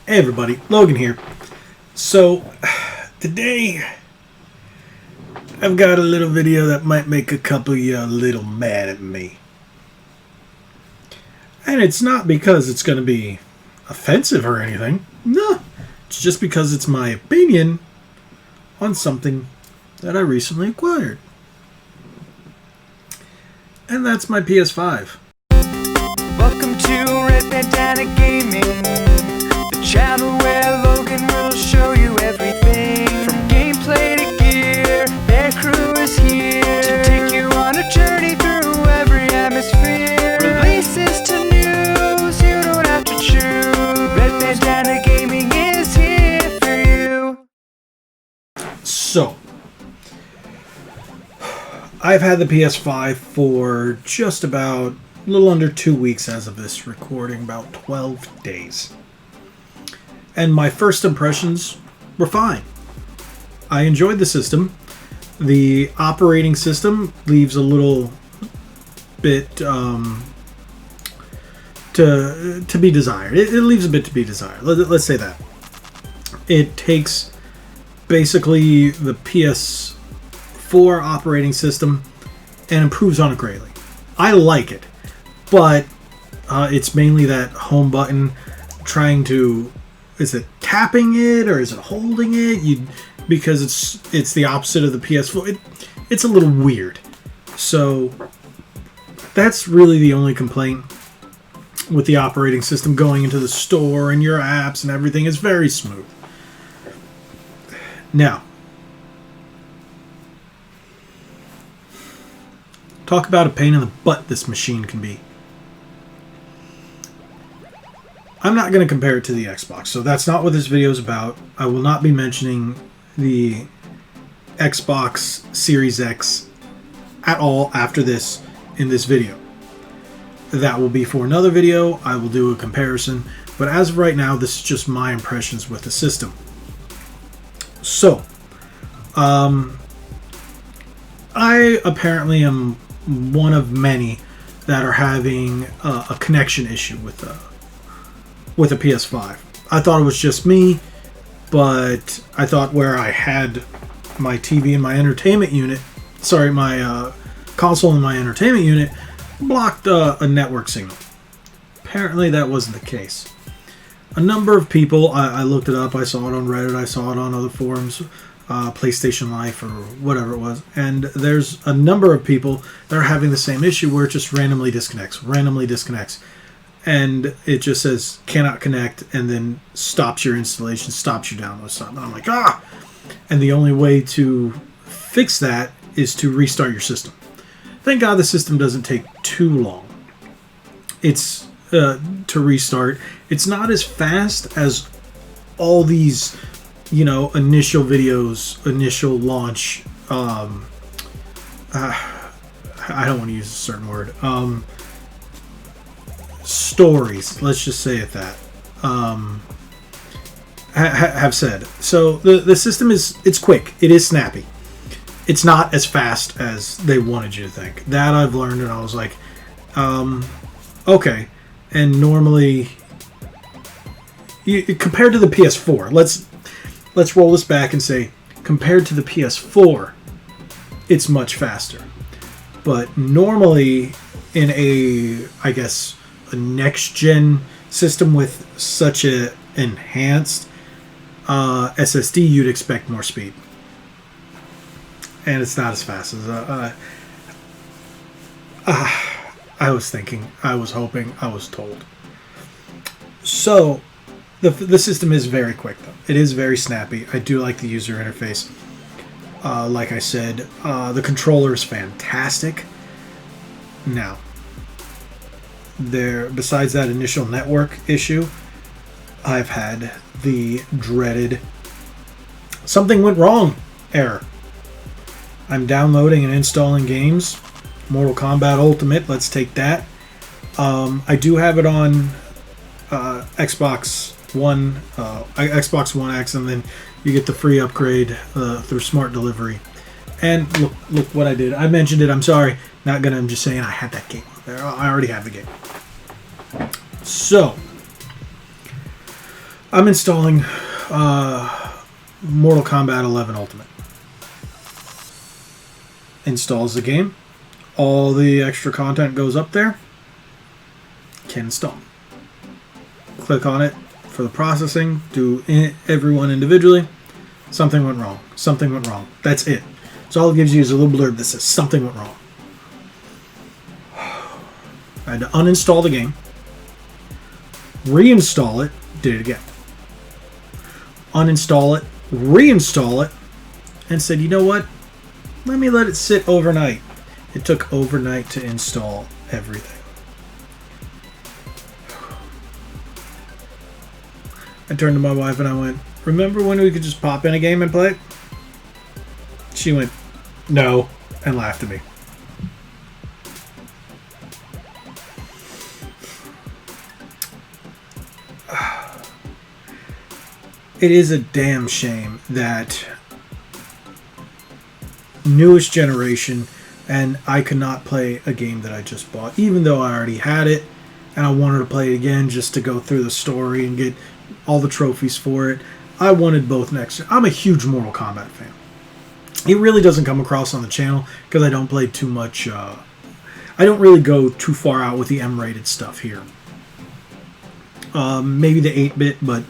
Hey everybody, Logan here. So, today I've got a little video that might make a couple of you a little mad at me. And it's not because it's going to be offensive or anything. No, it's just because it's my opinion on something that I recently acquired. And that's my PS5. Welcome to Red Bandana Gaming, the channel where Logan will show you everything from gameplay to gear. Their crew is here to take you on a journey through every atmosphere. Releases to news, you don't have to choose. Red Bandana Gaming is here for you. So, I've had the PS5 for just about a little under 2 weeks as of this recording, about 12 days. And my first impressions were fine. I enjoyed the system. The operating system leaves a little bit to be desired. It leaves a bit to be desired. Let's say that. It takes basically the PS4 operating system and improves on it greatly. I like it. But it's mainly that home button trying to... Is it tapping it or is it holding it? Because it's the opposite of the PS4. It's a little weird. So that's really the only complaint with the operating system. Going into the store and your apps and everything is very smooth. Now, talk about a pain in the butt this machine can be. I'm not going to compare it to the Xbox, so that's not what this video is about. I will not be mentioning the Xbox Series X at all after this in this video. That will be for another video. I will do a comparison, but as of right now, this is just my impressions with the system. So, I apparently am one of many that are having a connection issue with a PS5. I thought it was just me, but I thought where I had my TV and my entertainment unit, my console and my entertainment unit, blocked a network signal. Apparently that wasn't the case. A number of people, I looked it up, I saw it on Reddit, I saw it on other forums, PlayStation Life or whatever it was, and there's a number of people that are having the same issue where it just randomly disconnects. And it just says cannot connect, and then stops your installation, stops your download, stop. And I'm like, ah! And the only way to fix that is to restart your system. Thank God the system doesn't take too long. It's to restart. It's not as fast as all these, initial videos, initial launch. I don't want to use a certain word. Stories, let's just say it that, have said. So the system it's quick, it is snappy. It's not as fast as they wanted you to think. That I've learned, and I was like, okay. And normally, compared to the PS4, let's roll this back and say, compared to the PS4, it's much faster. But normally, in a next-gen system with such a enhanced SSD, you'd expect more speed. And it's not as fast as I was thinking, I was hoping, I was told. So, the system is very quick, though. It is very snappy. I do like the user interface. Like I said, the controller is fantastic. Now, besides that initial network issue, I've had the dreaded something went wrong error. I'm downloading and installing games. Mortal Kombat Ultimate, let's take that. I do have it on Xbox One X, and then you get the free upgrade through Smart Delivery. And look what I did. I mentioned it. I'm sorry. I'm just saying I had that game there. I already have the game. So, I'm installing Mortal Kombat 11 Ultimate. Installs the game. All the extra content goes up there. Can install. Click on it for the processing. Do everyone individually. Something went wrong. Something went wrong. That's it. So all it gives you is a little blurb that says something went wrong. I had to uninstall the game. Reinstall it. Did it again. Uninstall it. Reinstall it. And said, you know what? Let me let it sit overnight. It took overnight to install everything. I turned to my wife and I went, remember when we could just pop in a game and play it? She went, no, and laughed at me. It is a damn shame that newest generation and I could not play a game that I just bought, even though I already had it and I wanted to play it again just to go through the story and get all the trophies for it. I wanted both next. I'm a huge Mortal Kombat fan. It really doesn't come across on the channel because I don't play too much. I don't really go too far out with the M-rated stuff here. Maybe the 8-bit, but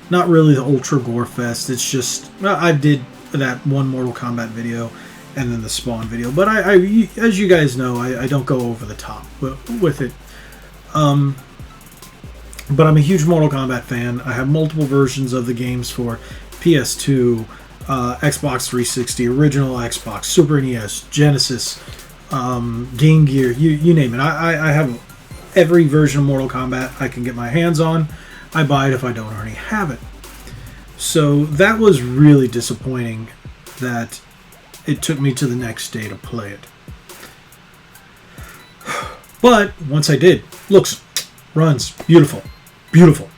not really the Ultra Gore Fest. It's just, I did that one Mortal Kombat video and then the Spawn video. But I as you guys know, I don't go over the top with it. But I'm a huge Mortal Kombat fan. I have multiple versions of the games for PS2, Xbox 360, original Xbox, Super NES, Genesis, Game Gear, you name it. I have every version of Mortal Kombat I can get my hands on. I buy it if I don't already have it. So that was really disappointing that it took me to the next day to play it. But once I did, looks, runs, beautiful, beautiful,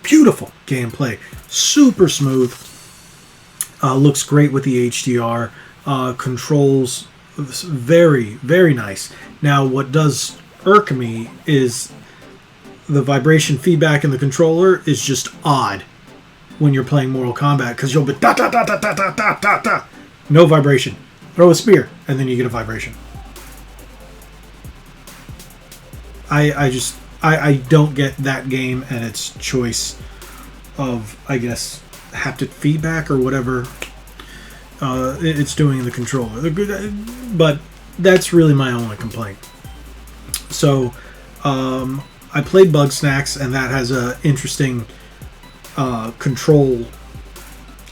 beautiful gameplay. Super smooth. Looks great with the HDR. Controls very, very nice. Now, what does irk me is the vibration feedback in the controller is just odd when you're playing Mortal Kombat because you'll be da da da da da da da da da. No vibration. Throw a spear and then you get a vibration. I don't get that game and its choice of, I guess, haptic feedback or whatever it's doing in the controller. But that's really my only complaint. So I played Bug Snacks, and that has a interesting control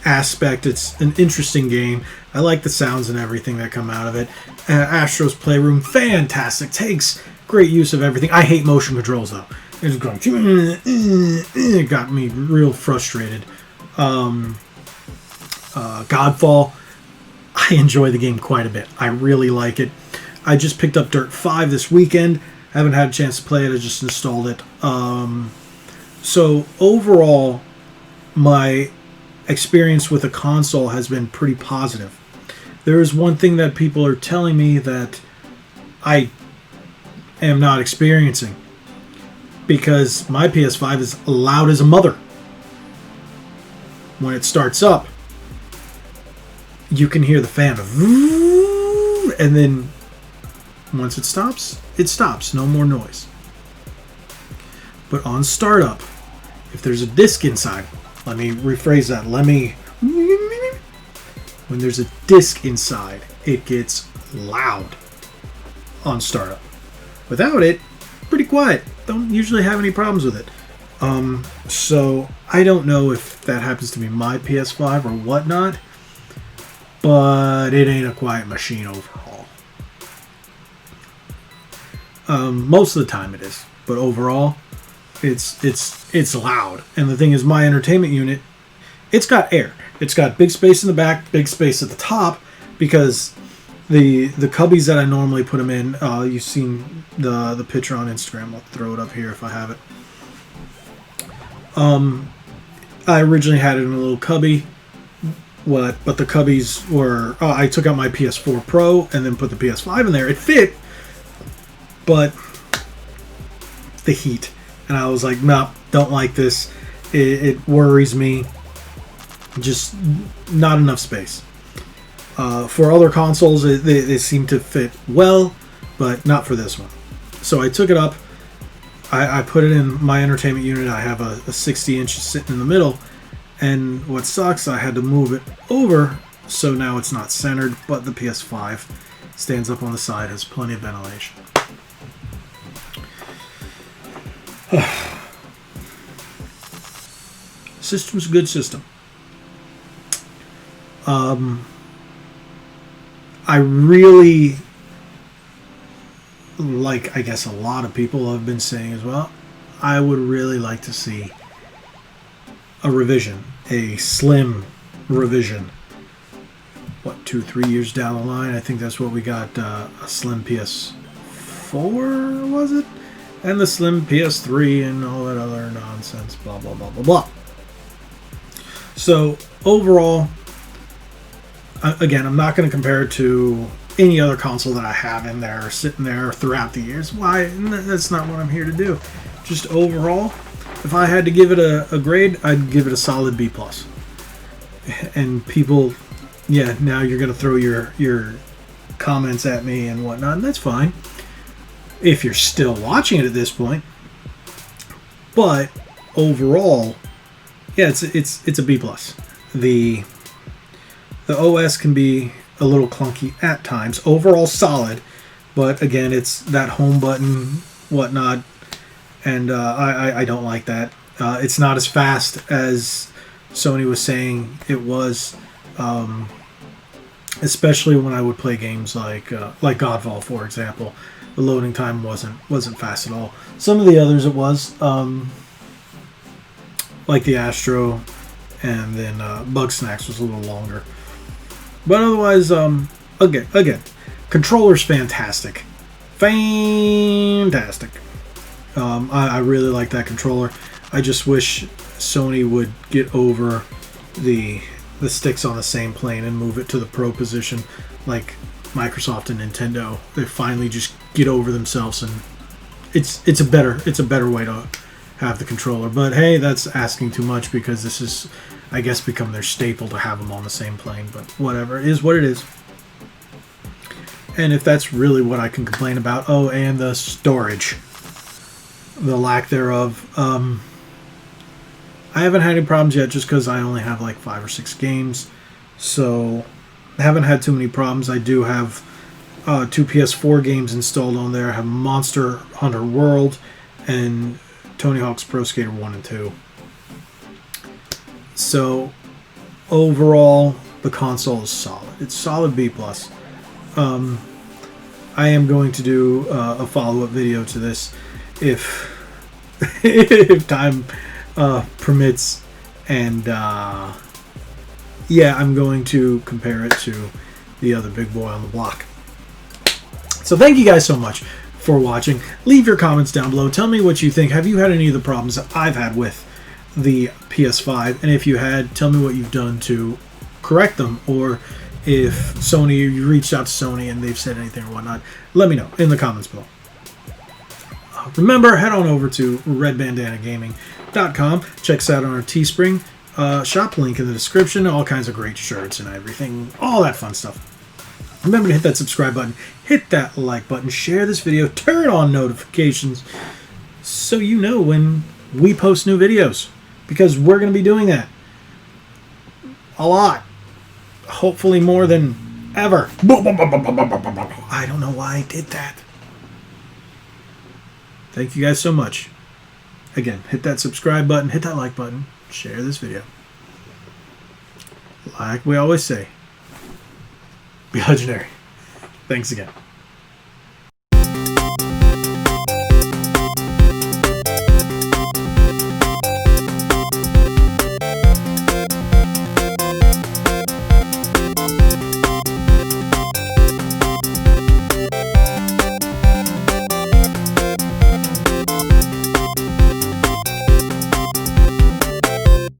aspect. It's an interesting game. I like the sounds and everything that come out of it. Astro's Playroom, fantastic. Takes great use of everything. I hate motion controls though. It's going. It got me real frustrated. Godfall, I enjoy the game quite a bit. I really like it. I just picked up Dirt 5 this weekend. Haven't had a chance to play it. I just installed it. So overall, my experience with a console has been pretty positive. There is one thing that people are telling me that I am not experiencing, because my PS5 is loud as a mother. When it starts up, you can hear the fan, and then once it stops, no more noise. But on startup, if there's a disc inside, let me rephrase that. When there's a disc inside, it gets loud on startup. Without it, pretty quiet. Don't usually have any problems with it. So I don't know if that happens to be my PS5 or whatnot, but it ain't a quiet machine overall. Most of the time it is, but overall, it's loud. And the thing is, my entertainment unit, it's got air. It's got big space in the back, big space at the top, because the cubbies that I normally put them in, you've seen the picture on Instagram. I'll throw it up here if I have it. I originally had it in a little cubby. But the cubbies were... I took out my PS4 Pro and then put the PS5 in there. It fit, but the heat. And I was like, no, don't like this. it worries me. Just not enough space. For other consoles, they seem to fit well, but not for this one. So I took it up. I put it in my entertainment unit. I have a 60-inch sitting in the middle. And what sucks, I had to move it over, so now it's not centered, but the PS5 stands up on the side, has plenty of ventilation. System's a good system. I really, like I guess a lot of people have been saying as well, I would really like to see a revision, a slim revision. What, 2-3 years down the line? I think that's what we got, a slim PS4, was it? And the slim PS3 and all that other nonsense, blah, blah, blah, blah, blah. So, overall, again, I'm not going to compare it to any other console that I have in there, sitting there throughout the years. Why? That's not what I'm here to do. Just overall, if I had to give it a grade, I'd give it a solid B+. And people, yeah, now you're going to throw your comments at me and whatnot, and that's fine if you're still watching it at this point. But overall, yeah, it's a B+. The OS can be a little clunky at times. Overall solid, but again, it's that home button, whatnot, and I don't like that. It's not as fast as Sony was saying it was, especially when I would play games like Godfall, for example. The loading time wasn't fast at all. Some of the others it was, like the Astro, and then Bugsnax was a little longer. But otherwise, again, controller's fantastic. Fantastic. I really like that controller. I just wish Sony would get over the sticks on the same plane and move it to the Pro position, like Microsoft and Nintendo. They finally just get over themselves, and it's a better way to have the controller. But hey, that's asking too much, because this is, I guess, become their staple to have them on the same plane. But whatever, it is what it is. And if that's really what I can complain about, oh, and the storage, the lack thereof. I haven't had any problems yet, just because I only have like 5 or 6 games, so I haven't had too many problems. I do have 2 PS4 games installed on there. I have Monster Hunter World and Tony Hawk's Pro Skater 1 and 2. So overall, the console is solid. It's solid B+. I am going to do a follow-up video to this if if time permits, and yeah, I'm going to compare it to the other big boy on the block. So thank you guys so much for watching. Leave your comments down below. Tell me what you think. Have you had any of the problems that I've had with the PS5? And if you had, tell me what you've done to correct them, or if you reached out to Sony and they've said anything or whatnot. Let me know in the comments below. Remember, head on over to redbandanagaming.com. Check us out on our Teespring shop, link in the description. All kinds of great shirts and everything, all that fun stuff. Remember to hit that subscribe button, hit that like button, share this video, turn on notifications so you know when we post new videos, because we're going to be doing that a lot. Hopefully more than ever. I don't know why I did that. Thank you guys so much. Again, hit that subscribe button, hit that like button, share this video. Like we always say, be legendary. Thanks again.